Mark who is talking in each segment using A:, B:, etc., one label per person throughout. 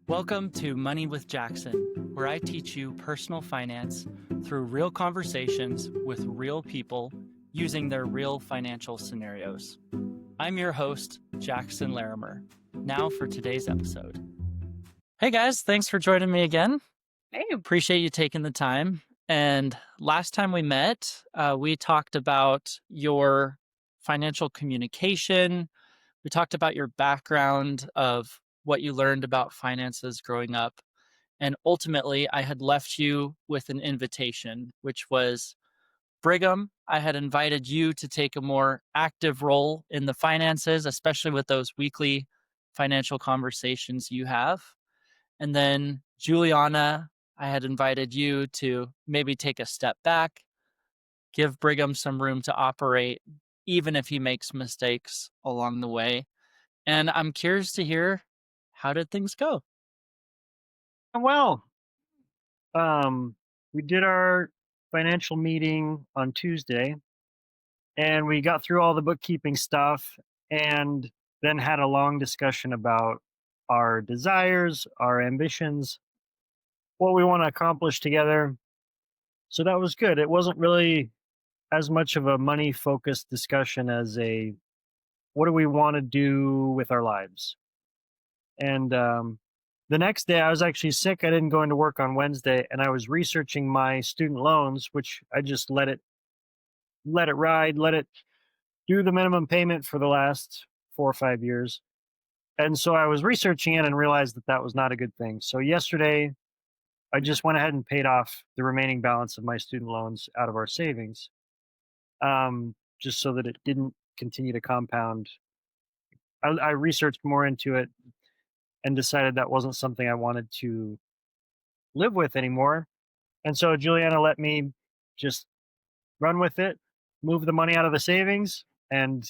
A: Welcome to Money with Jackson, where I teach you personal finance through real conversations with real people using their real financial scenarios. I'm your host, Jackson Larimer. Now for today's episode. Hey guys, thanks for joining me again.
B: Hey.
A: Appreciate you taking the time. And last time we met, we talked about your financial communication. We talked about your background of what you learned about finances growing up. And ultimately, I had left you with an invitation, which was Brigham. I had invited you to take a more active role in the finances, especially with those weekly financial conversations you have. And then Juliana, I had invited you to maybe take a step back, give Brigham some room to operate, even if he makes mistakes along the way. And I'm curious to hear, how did things go?
C: Well, we did our financial meeting on Tuesday and we got through all the bookkeeping stuff and then had a long discussion about our desires, our ambitions, what we want to accomplish together. So that was good. It wasn't really as much of a money focused discussion as a what do we want to do with our lives. And the next day, I was actually sick. I didn't go into work on Wednesday, and I was researching my student loans, which I just let it ride, let it do the minimum payment for the last 4 or 5 years. And so I was researching it and realized that that was not a good thing. So yesterday, I just went ahead and paid off the remaining balance of my student loans out of our savings, just so that it didn't continue to compound. I researched more into it and decided that wasn't something I wanted to live with anymore. And so Juliana let me just run with it, move the money out of the savings, and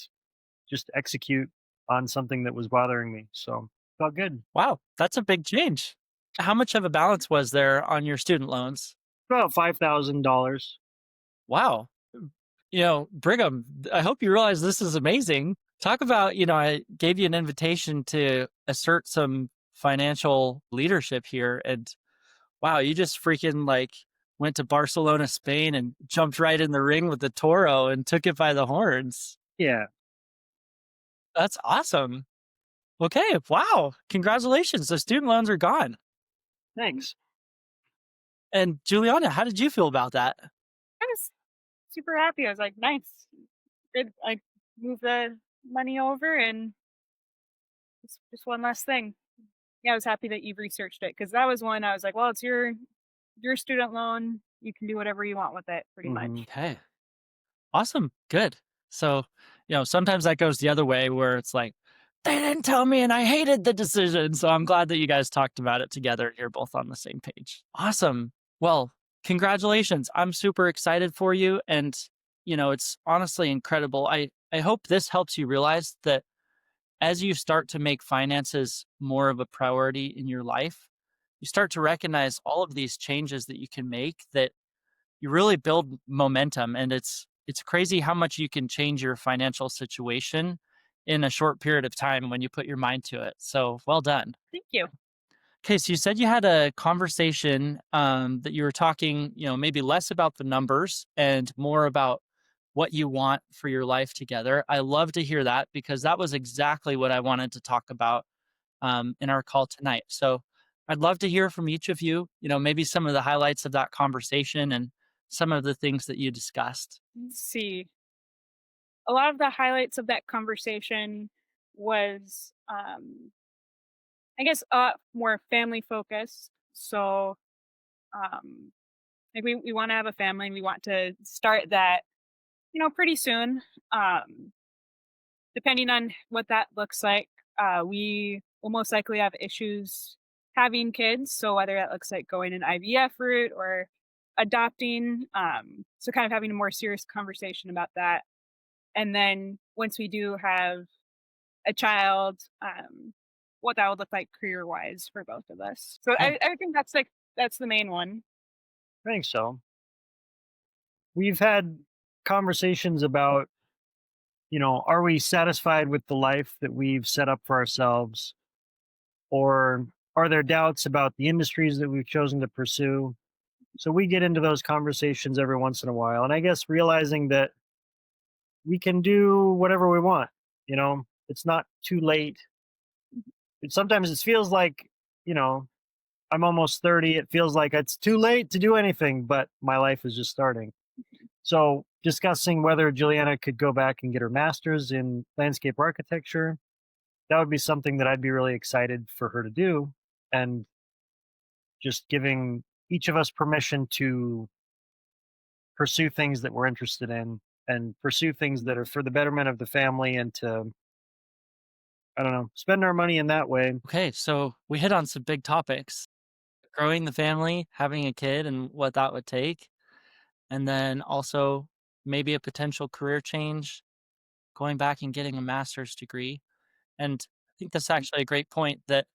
C: just execute on something that was bothering me. So felt good.
A: Wow, that's a big change. How much of a balance was there on your student loans?
C: About $5,000.
A: Wow. Brigham, I hope you realize this is amazing. Talk about, I gave you an invitation to assert some financial leadership here. And wow, you just freaking went to Barcelona, Spain and jumped right in the ring with the Toro and took it by the horns.
C: Yeah.
A: That's awesome. Okay. Wow. Congratulations. The student loans are gone.
C: Thanks.
A: And Juliana, how did you feel about that?
B: I was super happy. I was like, nice. Good. I moved the money over and it's just one less thing. Yeah, I was happy that you've researched it because that was one I was like, well, it's your student loan. You can do whatever you want with it, pretty much.
A: Okay. Awesome. Good. So, sometimes that goes the other way where it's like, they didn't tell me and I hated the decision. So I'm glad that you guys talked about it together. You're both on the same page. Awesome. Well, congratulations. I'm super excited for you. And, it's honestly incredible. I hope this helps you realize that as you start to make finances more of a priority in your life, you start to recognize all of these changes that you can make that you really build momentum. And it's crazy how much you can change your financial situation in a short period of time when you put your mind to it. So well done.
B: Thank you.
A: Okay, so you said you had a conversation that you were talking, maybe less about the numbers and more about what you want for your life together. I love to hear that because that was exactly what I wanted to talk about in our call tonight. So I'd love to hear from each of you, maybe some of the highlights of that conversation and some of the things that you discussed.
B: Let's see. A lot of the highlights of that conversation was, I guess, more family focused. So, like we want to have a family and we want to start that, pretty soon. Depending on what that looks like, we will most likely have issues having kids. So whether that looks like going an IVF route or adopting, so kind of having a more serious conversation about that. And then once we do have a child, what that would look like career wise for both of us. So
A: Yeah.
B: I think that's the main one.
C: I think so. We've had conversations about, are we satisfied with the life that we've set up for ourselves? Or are there doubts about the industries that we've chosen to pursue? So we get into those conversations every once in a while. And I guess realizing that we can do whatever we want, it's not too late. Sometimes it feels like, you know, I'm almost 30. It feels like it's too late to do anything, but my life is just starting. So discussing whether Juliana could go back and get her master's in landscape architecture, that would be something that I'd be really excited for her to do. And just giving each of us permission to pursue things that we're interested in and pursue things that are for the betterment of the family and to, I don't know, spend our money in that way.
A: Okay, so we hit on some big topics: growing the family, having a kid, and what that would take, and then also maybe a potential career change, going back and getting a master's degree. And I think that's actually a great point that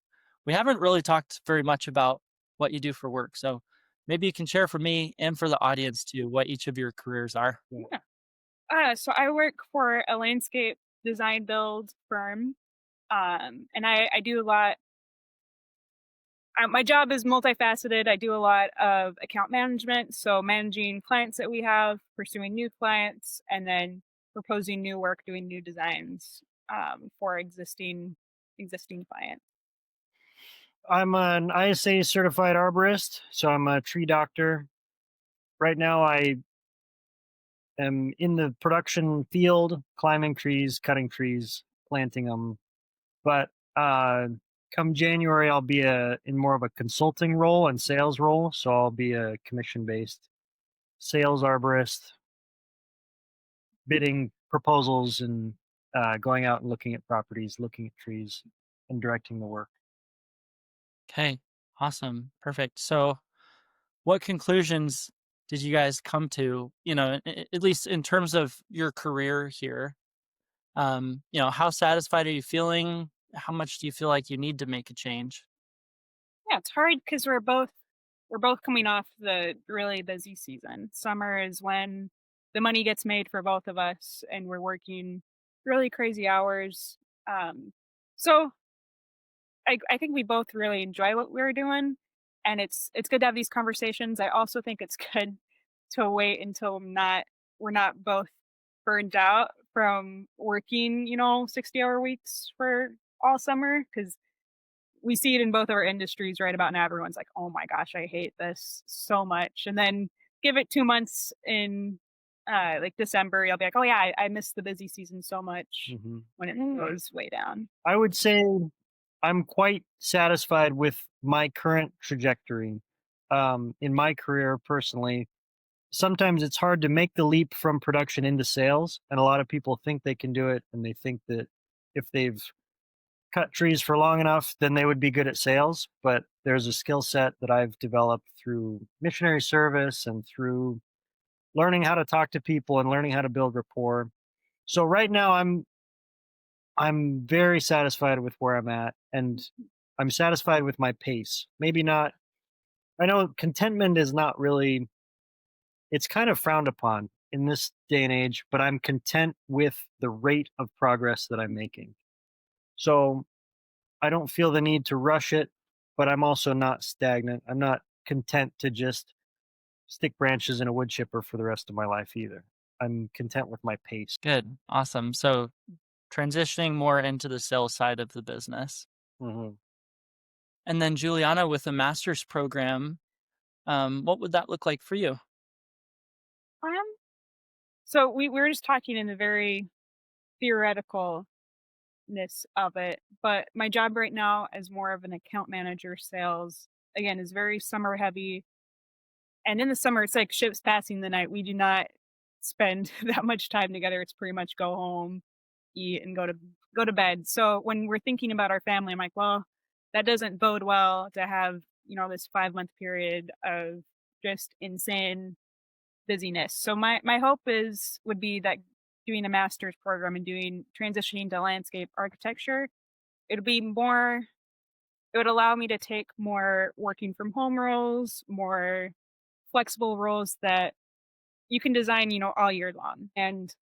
A: we haven't really talked very much about what you do for work. So maybe you can share for me and for the audience too what each of your careers are.
B: Yeah. So I work for a landscape design build firm, and I do a lot. My job is multifaceted. I do a lot of account management, so managing clients that we have, pursuing new clients, and then proposing new work, doing new designs for existing clients.
C: I'm an ISA certified arborist, so I'm a tree doctor. Right now, I am in the production field, climbing trees, cutting trees, planting them. But come January, I'll be in more of a consulting role and sales role. So I'll be a commission based sales arborist, bidding proposals and going out and looking at properties, looking at trees, and directing the work.
A: Okay, awesome. Perfect. So, what conclusions did you guys come to, at least in terms of your career here? How satisfied are you feeling? How much do you feel like you need to make a change?
B: Yeah, it's hard because we're both coming off the really busy season. Summer is when the money gets made for both of us, and we're working really crazy hours. So I think we both really enjoy what we're doing, and it's good to have these conversations. I also think it's good to wait until we're not both burned out from working, 60-hour weeks for all summer because we see it in both of our industries right about now. Everyone's like, "Oh my gosh, I hate this so much." And then give it 2 months in like December, you'll be like, "Oh yeah, I miss the busy season so much,"
C: hmm
B: when it goes way down.
C: I would say I'm quite satisfied with my current trajectory in my career personally. Sometimes it's hard to make the leap from production into sales, and a lot of people think they can do it, and they think that if they've cut trees for long enough, then they would be good at sales. But there's a skill set that I've developed through missionary service and through learning how to talk to people and learning how to build rapport. So right now I'm very satisfied with where I'm at, and I'm satisfied with my pace. Maybe not. I know contentment is not really, it's kind of frowned upon in this day and age, but I'm content with the rate of progress that I'm making. So I don't feel the need to rush it, but I'm also not stagnant. I'm not content to just stick branches in a wood chipper for the rest of my life either. I'm content with my pace.
A: Good. Awesome. So, transitioning more into the sales side of the business.
C: hmm
A: And then Juliana with a master's program, what would that look like for you?
B: Um, so we were just talking in the very theoreticalness of it, but my job right now as more of an account manager sales, again, is very summer heavy. And in the summer, it's like ships passing the night. We do not spend that much time together. It's pretty much go home, eat, and go to bed. So when we're thinking about our family, I'm like, well, that doesn't bode well to have, this 5-month period of just insane busyness. So my hope would be that doing a master's program and doing transitioning to landscape architecture, it'll be more it would allow me to take more working from home roles, more flexible roles that you can design, all year long and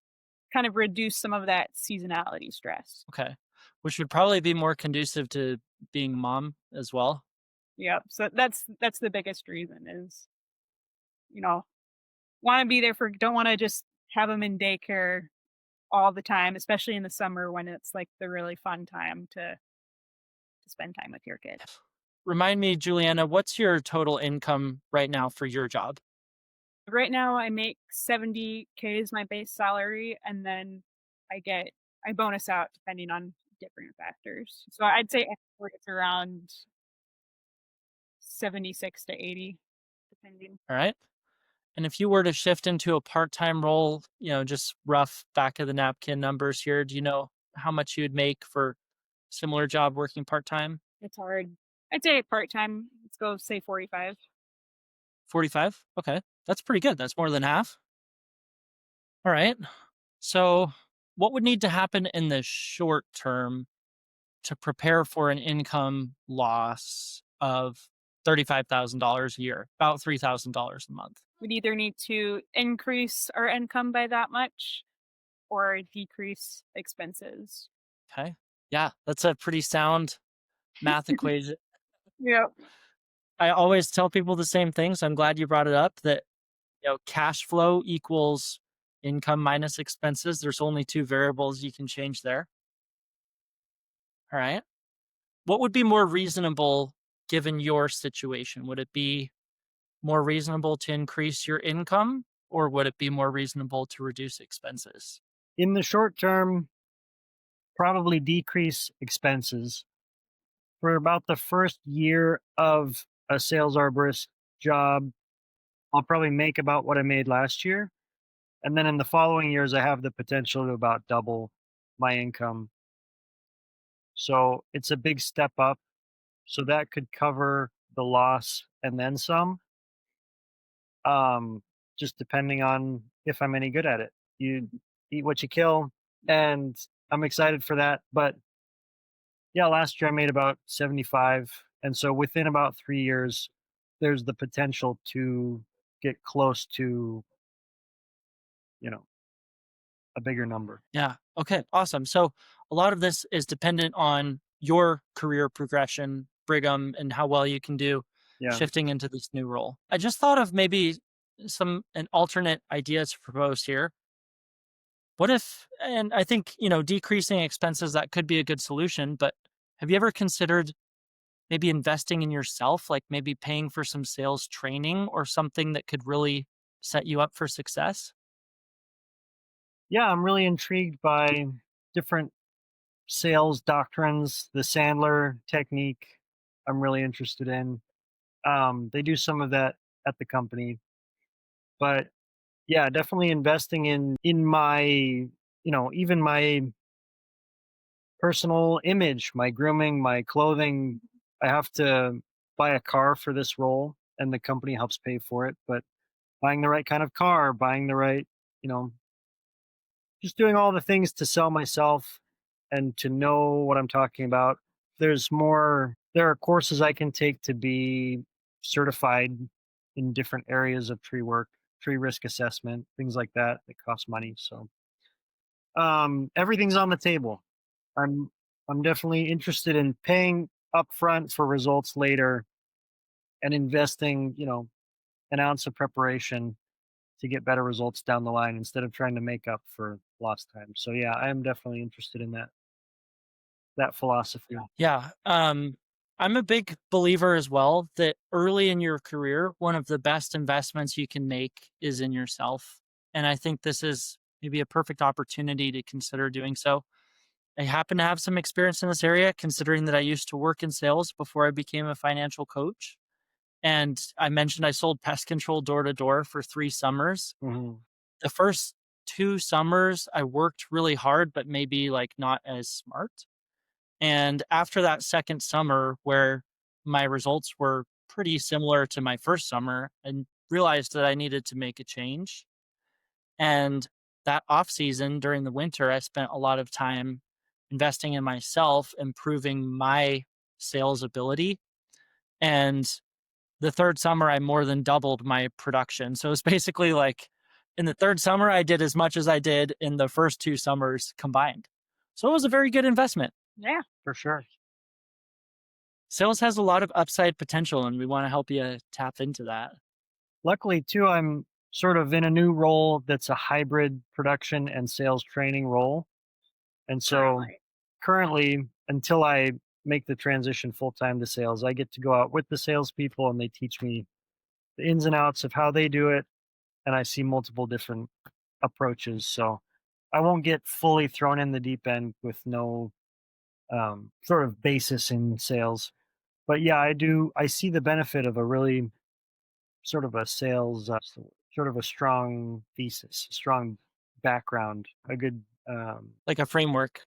B: kind of reduce some of that seasonality stress.
A: Okay. which would probably be more conducive to being mom as well.
B: Yep. So that's the biggest reason is, you know, want to be there for don't want to just have them in daycare all the time, especially in the summer when it's like the really fun time to spend time with your kid.
A: Remind me, Juliana, what's your total income right now for your job?
B: Right now I make 70K is my base salary and then I get I bonus out depending on different factors. So I'd say it's around 76 to 80 depending.
A: All right. And if you were to shift into a part-time role, just rough back of the napkin numbers here, do you know how much you'd make for similar job working part-time?
B: It's hard. I'd say part-time, let's go say 45.
A: 45? Okay. That's pretty good. That's more than half. All right. So, what would need to happen in the short term to prepare for an income loss of $35,000 a year, about $3,000 a month?
B: We'd either need to increase our income by that much or decrease expenses.
A: Okay. Yeah, that's a pretty sound math equation.
B: Yep.
A: I always tell people the same thing, so I'm glad you brought it up that cash flow equals income minus expenses. There's only two variables you can change there. All right. What would be more reasonable given your situation? Would it be more reasonable to increase your income or would it be more reasonable to reduce expenses?
C: In the short term, probably decrease expenses. For about the first year of a sales arborist job, I'll probably make about what I made last year. And then in the following years, I have the potential to about double my income. So it's a big step up. So that could cover the loss and then some, just depending on if I'm any good at it. You eat what you kill. And I'm excited for that. But yeah, last year I made about 75. And so within about 3 years, there's the potential to get close to, you know, a bigger number.
A: Yeah. Okay. Awesome. So a lot of this is dependent on your career progression, Brigham, and how well you can do
C: Yeah.
A: shifting into this new role. I just thought of maybe an alternate idea to propose here. What if, and I think, decreasing expenses, that could be a good solution, but have you ever considered maybe investing in yourself, like maybe paying for some sales training or something that could really set you up for success?
C: Yeah, I'm really intrigued by different sales doctrines, the Sandler technique. I'm really interested in. They do some of that at the company, but yeah, definitely investing in my, even my personal image, my grooming, my clothing. I have to buy a car for this role, and the company helps pay for it. But buying the right kind of car, buying the right, you know, just doing all the things to sell myself and to know what I'm talking about. There are courses I can take to be certified in different areas of tree work, tree risk assessment, things like that that cost money. So everything's on the table. I'm I'm definitely interested in paying upfront for results later and investing, an ounce of preparation to get better results down the line instead of trying to make up for lost time. So yeah, I am definitely interested in that philosophy.
A: Yeah. I'm a big believer as well that early in your career, one of the best investments you can make is in yourself. And I think this is maybe a perfect opportunity to consider doing so. I happen to have some experience in this area, considering that I used to work in sales before I became a financial coach. And I mentioned I sold pest control door to door for 3 summers.
C: Hmm.
A: The first 2 summers, I worked really hard, but maybe like not as smart. And after that second summer, where my results were pretty similar to my first summer, I realized that I needed to make a change. And that off season during the winter, I spent a lot of time investing in myself, improving my sales ability. And the third summer, I more than doubled my production. So it's basically like in the third summer, I did as much as I did in the first 2 summers combined. So it was a very good investment.
B: Yeah.
C: for sure.
A: Sales has a lot of upside potential, and we want to help you tap into that.
C: Luckily, too, I'm sort of in a new role that's a hybrid production and sales training role. And so
B: Currently.
C: currently, until I make the transition full time to sales, I get to go out with the salespeople and they teach me the ins and outs of how they do it. And I see multiple different approaches. So I won't get fully thrown in the deep end with no sort of basis in sales. But yeah, I see the benefit of a really sort of a sales, sort of a strong thesis, a strong background, a good,
A: Like a framework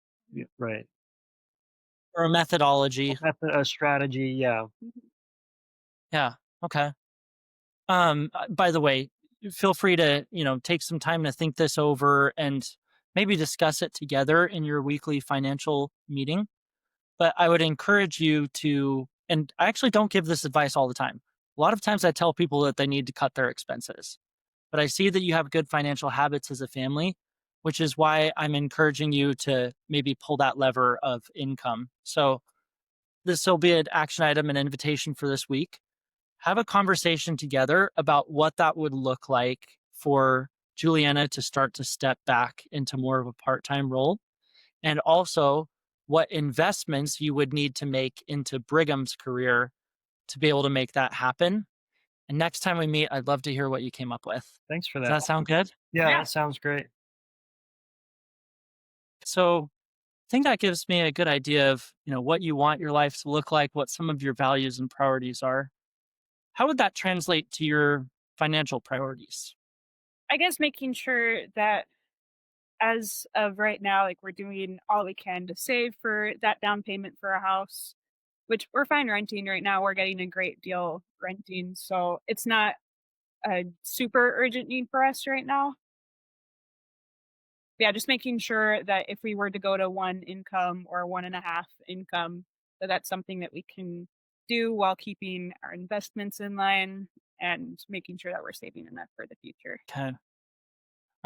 C: right,
A: or a methodology.
C: method, a strategy. Yeah,
B: Mhm.
A: Yeah. Okay. By the way, feel free to, take some time to think this over and maybe discuss it together in your weekly financial meeting. But I would encourage you to, and I actually don't give this advice all the time. A lot of times I tell people that they need to cut their expenses, but I see that you have good financial habits as a family, which is why I'm encouraging you to maybe pull that lever of income. So this will be an action item, an invitation for this week. Have a conversation together about what that would look like for Juliana to start to step back into more of a part time role. And also, what investments you would need to make into Brigham's career to be able to make that happen. And next time we meet, I'd love to hear what you came up with.
C: thanks for
A: Does
C: that.
A: that sound good?
C: Yeah,
B: Yeah.
C: that sounds great.
A: So, I think that gives me a good idea of, what you want your life to look like, what some of your values and priorities are. How would that translate to your financial priorities?
B: I guess making sure that as of right now, like we're doing all we can to save for that down payment for a house, which we're fine renting right now. We're getting a great deal renting. So it's not a super urgent need for us right now. Yeah, just making sure that if we were to go to one income or one and a half income, that that's something that we can do while keeping our investments in line and making sure that we're saving enough for the future.
A: Okay.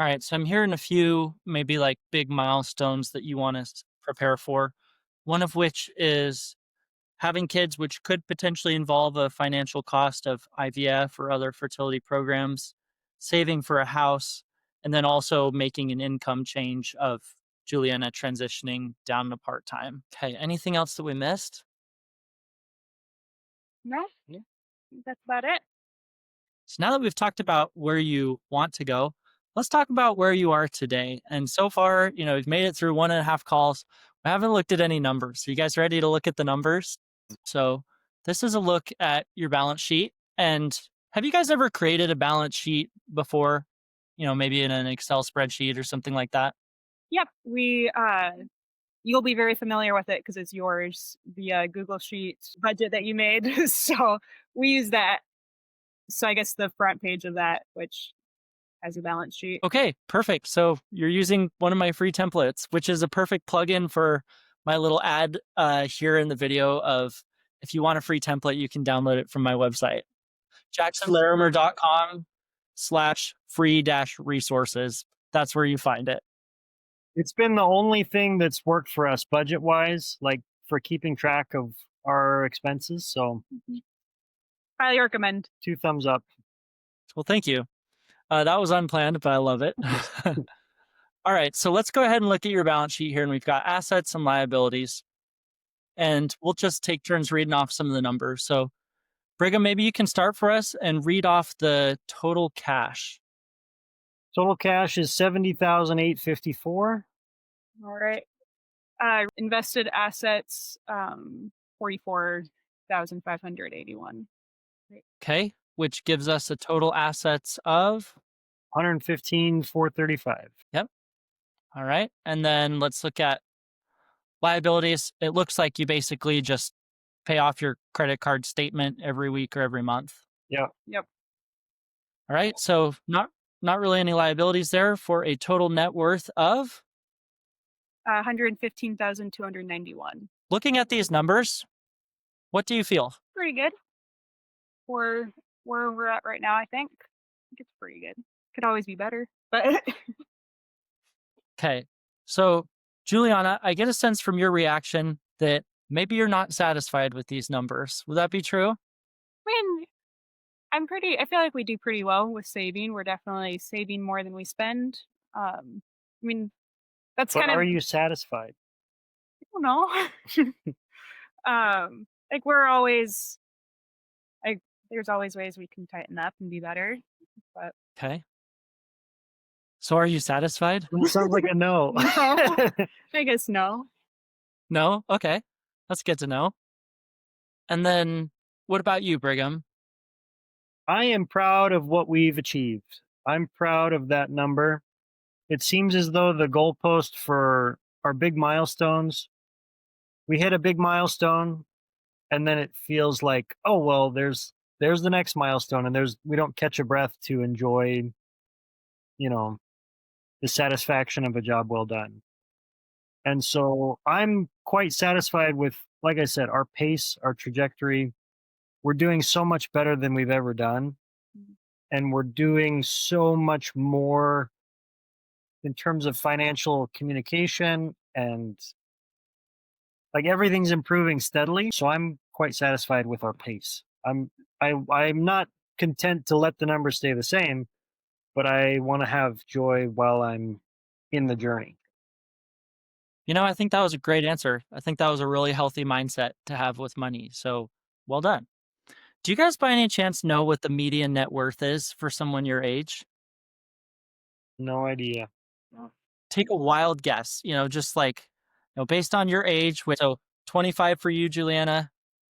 A: All right. So I'm hearing a few maybe like big milestones that you want to prepare for. One of which is having kids, which could potentially involve a financial cost of IVF or other fertility programs, saving for a house, and then also making an income change of Juliana transitioning down to part time. Okay. Anything else that we missed?
B: No, that's about it.
A: So now that we've talked about where you want to go, let's talk about where you are today. And so far, we've made it through 1.5 calls. We haven't looked at any numbers. Are you guys ready to look at the numbers? So this is a look at your balance sheet. And have you guys ever created a balance sheet before? Maybe in an Excel spreadsheet or something like that?
B: Yep, we you'll be very familiar with it because it's yours, the Google Sheet budget that you made. So we use that. So I guess the front page of that, which has a balance sheet.
A: Okay, perfect. So you're using one of my free templates, which is a perfect plugin for my little ad here in the video of if you want a free template, you can download it from my website, jacksonlarimer.com/free dash resources. That's where you find it.
C: It's been the only thing that's worked for us budget wise, like for keeping track of our expenses. So
B: Mhm. Highly recommend.
C: two thumbs up.
A: Well, thank you. That was unplanned, but I love it. All right, so let's go ahead and look at your balance sheet here. And we've got assets and liabilities. And we'll just take turns reading off some of the numbers. So Brigham, maybe you can start for us and read off the total cash.
C: Total cash is 70,854.
B: All right. Invested assets, 44,581. Great.
A: Okay, which gives us a total assets of
C: 115,435.
A: yep. All right, and then let's look at liabilities. It looks like you basically just pay off your credit card statement every week or every month.
C: Yeah.
B: Yep.
A: All right, so not really any liabilities there for a total net worth of.
B: 115,291.
A: Looking at these numbers, what do you feel?
B: Pretty good for where we're at right now, I think. I think it's pretty good. Could always be better, but
A: Okay, so Juliana, I get a sense from your reaction that maybe you're not satisfied with these numbers. Would that be true?
B: mean, I feel like we do pretty well with saving. We're definitely saving more than we spend. I mean, that's
C: But
B: kind of,
C: are you satisfied?
B: I don't know. Like we're always like there's always ways we can tighten up and be better. But
A: Okay. So are you satisfied?
C: It sounds like a no.
B: no. I guess no.
A: No? Okay. That's good to know. And then what about you, Brigham?
C: I am proud of what we've achieved. I'm proud of that number. It seems as though the goalpost for our big milestones, we hit a big milestone and then it feels like, oh well, there's the next milestone and we don't catch a breath to enjoy, you know, the satisfaction of a job well done. And so I'm quite satisfied with, like I said, our pace, our trajectory. We're doing so much better than we've ever done. And we're doing so much more in terms of financial communication and like everything's improving steadily. So I'm quite satisfied with our pace. I'm not content to let the numbers stay the same, but I want to have joy while I'm in the journey.
A: I think that was a great answer. I think that was a really healthy mindset to have with money. So well done. Do you guys by any chance know what the median net worth is for someone your age?
C: No idea.
A: Take a wild guess, just like, based on your age, so 25 for you, Juliana,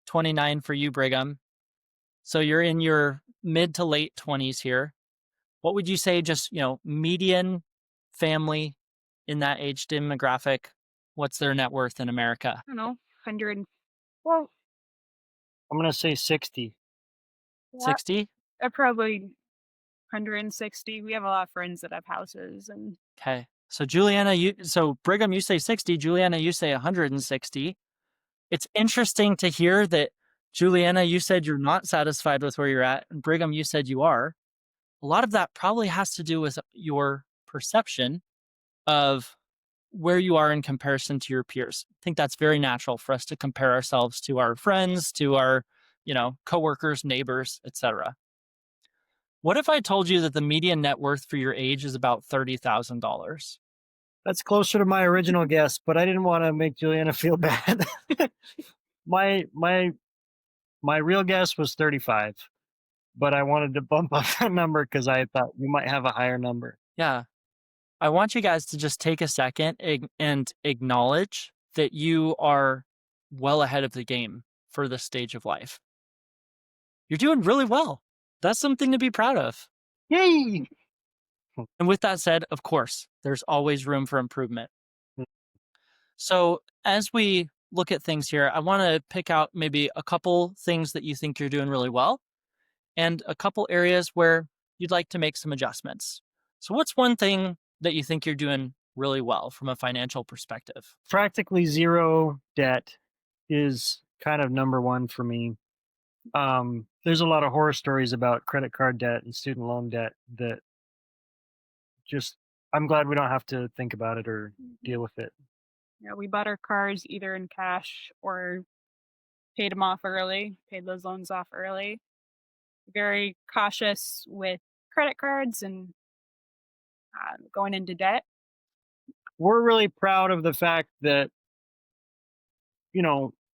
A: 29 for you, Brigham. So you're in your mid to late 20s here. What would you say just, median family in that age demographic? What's their net worth in America?
B: I don't know. 100. Well,
C: I'm going to say 60.
A: 60?
B: probably 160. We have a lot of friends that have houses and
A: Okay. So Brigham, you say 60, Juliana, you say 160. It's interesting to hear that Juliana, you said you're not satisfied with where you're at, and Brigham, you said you are. A lot of that probably has to do with your perception of where you are in comparison to your peers. I think that's very natural for us to compare ourselves to our friends, to our, coworkers, neighbors, etc. What if I told you that the median net worth for your age is about $30,000?
C: That's closer to my original guess, but I didn't want to make Juliana feel bad. my real guess was 35, but I wanted to bump up that number because I thought you might have a higher number.
A: Yeah. I want you guys to just take a second and acknowledge that you are well ahead of the game for this stage of life. You're doing really well. That's something to be proud of.
C: Yay!
A: And with that said, of course, there's always room for improvement. So as we look at things here, I want to pick out maybe a couple things that you think you're doing really well and a couple areas where you'd like to make some adjustments. So what's one thing that you think you're doing really well from a financial perspective?
C: Practically zero debt is kind of number one for me. There's a lot of horror stories about credit card debt and student loan debt that I'm glad we don't have to think about it or deal with it.
B: yeah, we bought our cars either in cash or paid those loans off early. Very cautious with credit cards and going into debt.
C: We're really proud of the fact that,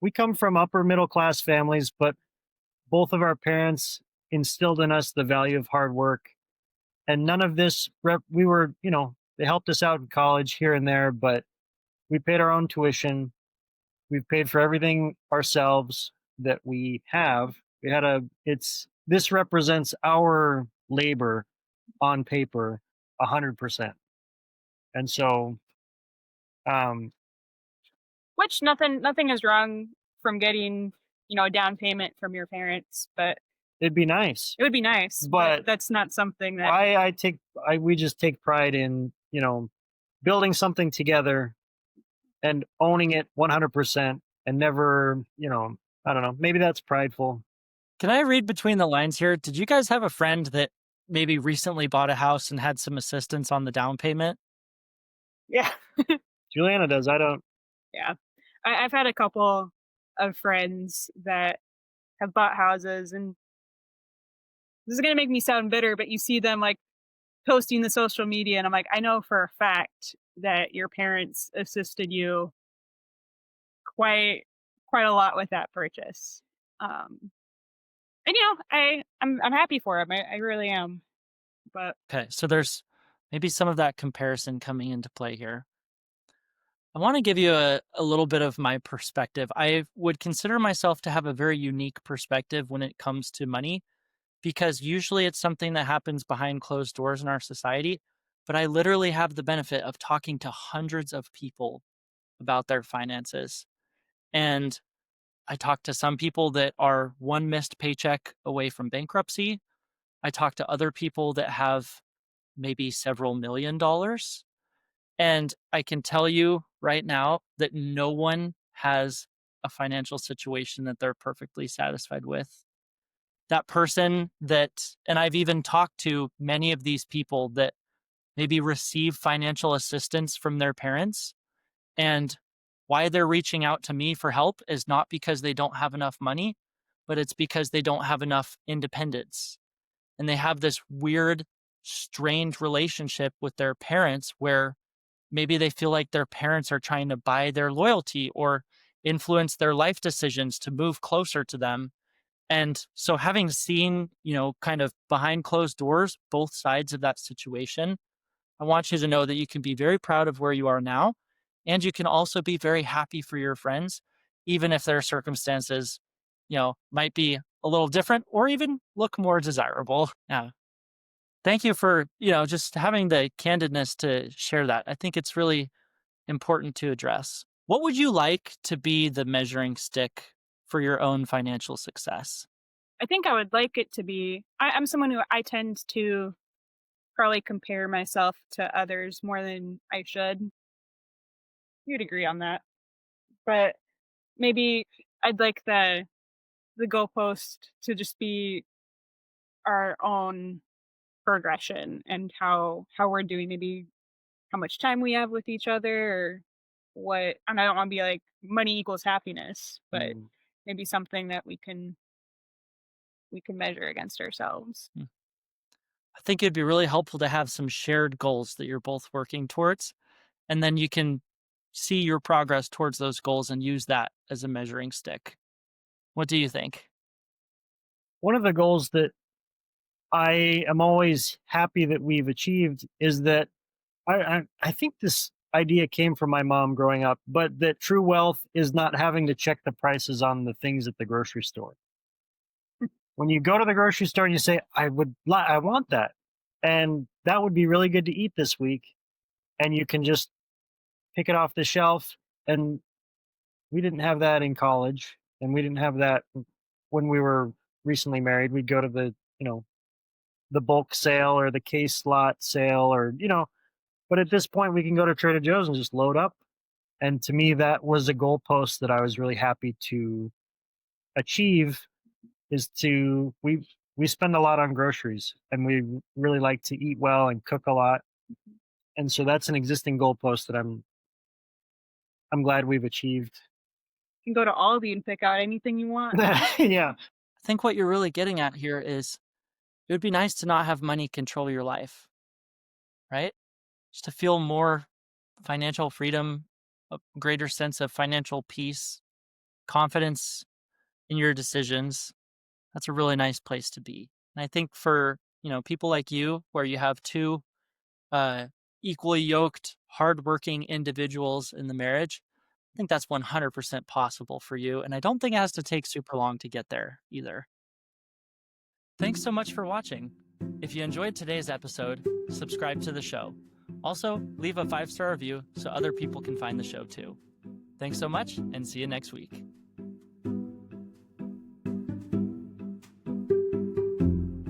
C: we come from upper middle class families, but both of our parents instilled in us the value of hard work. And none of this, we were, they helped us out in college here and there, but we paid our own tuition. We've paid for everything ourselves that we have. This represents our labor on paper 100%. And so,
B: Which nothing is wrong from getting, a down payment from your parents, but
C: it'd be nice.
B: it would be nice, but that's not something that
C: we just take pride in, building something together and owning it 100% and never, I don't know, maybe that's prideful.
A: Can I read between the lines here? Did you guys have a friend that maybe recently bought a house and had some assistance on the down payment?
B: yeah.
C: Juliana does. I don't.
B: Yeah. I've had a couple of friends that have bought houses, and this is gonna make me sound bitter, but you see them, like, posting the social media, and I'm like, "I know for a fact that your parents assisted you quite quite a lot with that purchase." Um, and, I'm happy for 'em, I really am, but
A: Okay, so there's maybe some of that comparison coming into play here. I want to give you a little bit of my perspective. I would consider myself to have a very unique perspective when it comes to money because usually it's something that happens behind closed doors in our society. But I literally have the benefit of talking to hundreds of people about their finances. And I talk to some people that are one missed paycheck away from bankruptcy. I talk to other people that have maybe several $1 million. And I can tell you right now that no one has a financial situation that they're perfectly satisfied with. That person that, and I've even talked to many of these people that maybe receive financial assistance from their parents. And why they're reaching out to me for help is not because they don't have enough money, but it's because they don't have enough independence. And they have this weird, strange relationship with their parents where maybe they feel like their parents are trying to buy their loyalty or influence their life decisions to move closer to them. And so having seen, kind of behind closed doors, both sides of that situation, I want you to know that you can be very proud of where you are now. And you can also be very happy for your friends, even if their circumstances, might be a little different or even look more desirable. Yeah. Thank you for, just having the candidness to share that. I think it's really important to address. What would you like to be the measuring stick for your own financial success?
B: I think I would like it to be I'm someone who I tend to probably compare myself to others more than I should. You'd agree on that. But maybe I'd like the goalpost to just be our own progression and how we're doing, maybe how much time we have with each other, or what. And I don't want to be like money equals happiness, but
C: Mm.
B: maybe something that we can measure against ourselves.
A: Hmm. I think it'd be really helpful to have some shared goals that you're both working towards, and then you can see your progress towards those goals and use that as a measuring stick. What do you think?
C: One of the goals that I am always happy that we've achieved is that I think this idea came from my mom growing up, but that true wealth is not having to check the prices on the things at the grocery store. When you go to the grocery store and you say, I want that. And that would be really good to eat this week. And you can just pick it off the shelf. And we didn't have that in college. And we didn't have that when we were recently married. We'd go to the bulk sale or the case slot sale but at this point we can go to Trader Joe's and just load up. And to me, that was a goalpost that I was really happy to achieve is to we spend a lot on groceries and we really like to eat well and cook a lot. And so that's an existing goalpost that I'm glad we've achieved.
B: You can go to Aldi and pick out anything you want.
C: Yeah.
A: I think what you're really getting at here is it would be nice to not have money control your life, right? Just to feel more financial freedom, a greater sense of financial peace, confidence in your decisions. That's a really nice place to be. And I think for, people like you, where you have two uh, equally yoked, hardworking individuals in the marriage, I think that's 100% possible for you. And I don't think it has to take super long to get there either. Thanks so much for watching. If you enjoyed today's episode, subscribe to the show. Also, leave a 5-star review so other people can find the show too. Thanks so much and see you next week.